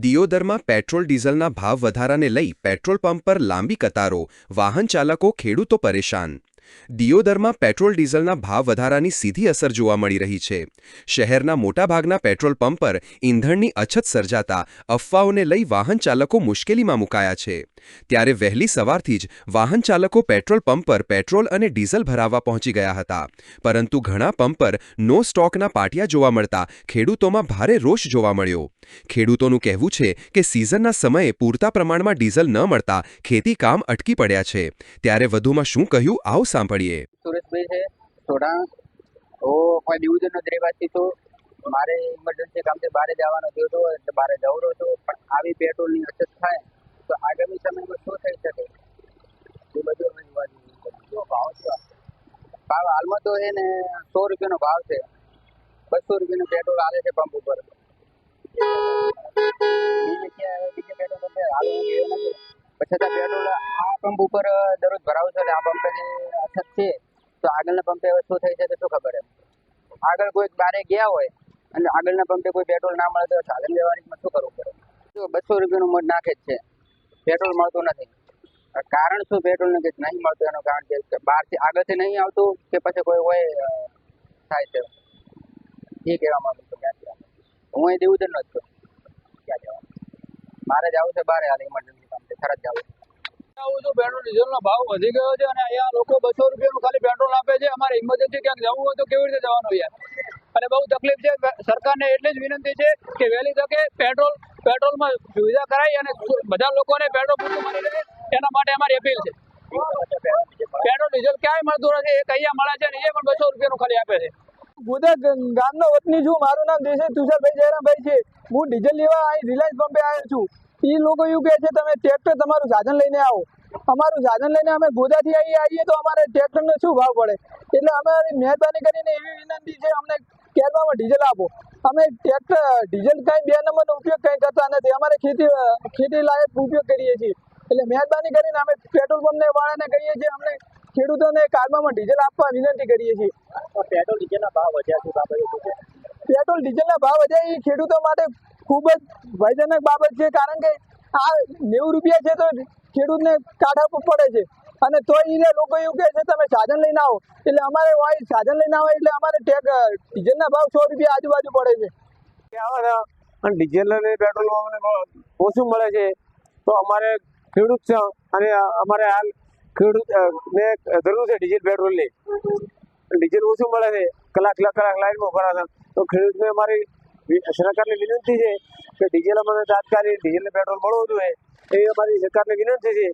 દિયોદરમાં petrol ડીઝલના ભાવ વધારાને લઈ પેટ્રોલ પંપ પર લાંબી કતારો, વાહન ચાલકો, ખેડૂતો પરેશાન. દિયોદરમાં પેટ્રોલ ડીઝલના ભાવ વધારાની સીધી અસર જોવા મળી રહી છે. શહેરના મોટાભાગના પેટ્રોલ પંપ પર ઈંધણની અછત સર્જાતા અફવાઓને લઈ વાહન ચાલકો મુશ્કેલીમાં મુકાયા છે. ત્યારે વહેલી સવારથી જ વાહન ચાલકો પેટ્રોલ પંપ પર પેટ્રોલ અને ડીઝલ ભરાવવા પહોંચી ગયા હતા. પરંતુ ઘણા પંપ પર નો સ્ટોકના પાટિયા જોવા મળતા ખેડૂતોમાં ભારે રોષ જોવા મળ્યો. ખેડૂતોનું કહેવું છે કે સિઝનના સમયે પૂરતા પ્રમાણમાં ડીઝલ ન મળતા ખેતી કામ અટકી પડ્યા છે. ત્યારે વધુમાં શું કહ્યું, આવો સાંભળીએ. સુરેશભાઈ છે થોડા કોઈ ડિવિઝનનો જ રહેવાસી છું. મારે ઇમરજન્સી કામથી બહાર જવાનો થયો હતો એટલે બહાર જવું રહ્યો છું. પણ આવી પેટ્રોલની અછત થાય તો આગામી સમયમાં શું થઈ શકે એ બધું શું ભાવ છે? ભાવ હાલમાં તો છે ને 100 રૂપિયાનો ભાવ છે. 200 રૂપિયાનું પેટ્રોલ હાલે છે પંપ ઉપર. બીજે પેટ્રોલ પંપે હાલ હું ગયો નથી. પછી પેટ્રોલ આ પંપ ઉપર દરરોજ ભરાવું છે. આ પંપની અછત છે તો આગળના પંપે હવે શું થઈ છે તો શું ખબર એમ. આગળ કોઈ બારે ગયા હોય અને આગળના પંપે કોઈ પેટ્રોલ ના મળે તો સાધન વ્યવહારિકમાં શું કરવું પડે? જો 200 રૂપિયાનું મધ નાખે જ છે, પેટ્રોલ મળતું નથી. કારણ શું પેટ્રોલનું કે નહીં મળતું? એનું કારણ કે બહારથી આગળથી નહીં આવતું કે પછી કોઈ હોય થાય છે એ કહેવા માંગુ છું. હું અહીં ડિવિઝનનો જ છું. ક્યાં જવાનું? મારે જવું છે બહાર, હાલ ઇમરજન્સી કામ છે, ખરજ જવું છે. પેટ્રોલ ડીઝલનો ભાવ વધી ગયો છે અને અહીંયા લોકો 200 રૂપિયાનું ખાલી પેટ્રોલ આપે છે. અમારે ઇમરજન્સી ક્યાંક જવું હોય તો કેવી રીતે જવાનું યાર? અને બહુ તકલીફ છે. સરકારને એટલી જ વિનંતી છે કે વહેલી તકે પેટ્રોલમાં સુવિધા કરાવી અને બધા લોકોને પેટ્રોલ પૂરતું મળી રહે એના માટે અમારી અપીલ છે. પેટ્રોલ ડીઝલ ક્યાંય મળતું નથી. એક અહીંયા મળે છે અને એ પણ 200 રૂપિયાનું ખાલી આપે છે. ગોધા ગામનો વતની છું. મારું નામ દેસાઈ તુષારભાઈ જયરામભાઈ છે. હું ડીઝલ લેવા અહીં રિલાયન્સ પંપે આવ્યો છું. એ લોકો એવું કહે છે તમે ટ્રેક્ટર તમારું સાધન લઈને આવો. અમારું સાધન લઈને અમે ગોધાથી આવીએ તો અમારે ટ્રેક્ટરનો શું ભાવ પડે? એટલે અમારી મહેરબાની કરીને એવી વિનંતી છે, અમને કેરવામાં ડીઝલ આપો. અમે ટ્રેક્ટર ડીઝલ કાંઈ 2 નંબરનો ઉપયોગ કંઈ કરતા નથી. અમારે ખેતી લાયક ઉપયોગ કરીએ છીએ. એટલે મહેરબાની કરીને અમે પેટ્રોલ પંપને વાળાને કહીએ છીએ, અમને ખેડૂતોને કારબામાં ડીઝલ આપવા વિનંતી કરીએ છીએ. પેટ્રોલ ડીઝલના ભાવ વધ્યા છે બાબતે પેટ્રોલ ડીઝલના ભાવ વધ્યા એ ખેડૂતો માટે ખૂબ જ ભયજનક બાબત છે. કારણ કે આ 90 રૂપિયા છે તો ખેડૂતને કાઢા પર પડે છે. અને તો એ લોકો એવું કહે છે તમે સાધન લઈને આવો. એટલે અમારે સાધન લઈને આવે એટલે અમારે ડીઝલના ભાવ 100 રૂપિયા આજુબાજુ પડે છે. અને ડીઝલ અને પેટ્રોલ ઓછું મળે છે તો અમારે ખેડૂત છે અને અમારે હાલ ખેડૂતને જરૂર છે ડીઝલ પેટ્રોલની. ડીઝલ ઓછું મળે છે, કલાક લાઈનમાં ઉભા હતા. તો ખેડૂતને અમારી સરકારની વિનંતી છે કે ડીઝલ અમને તાત્કાલિક ડીઝલ પેટ્રોલ મળવું જોઈએ એ અમારી સરકારને વિનંતી છે.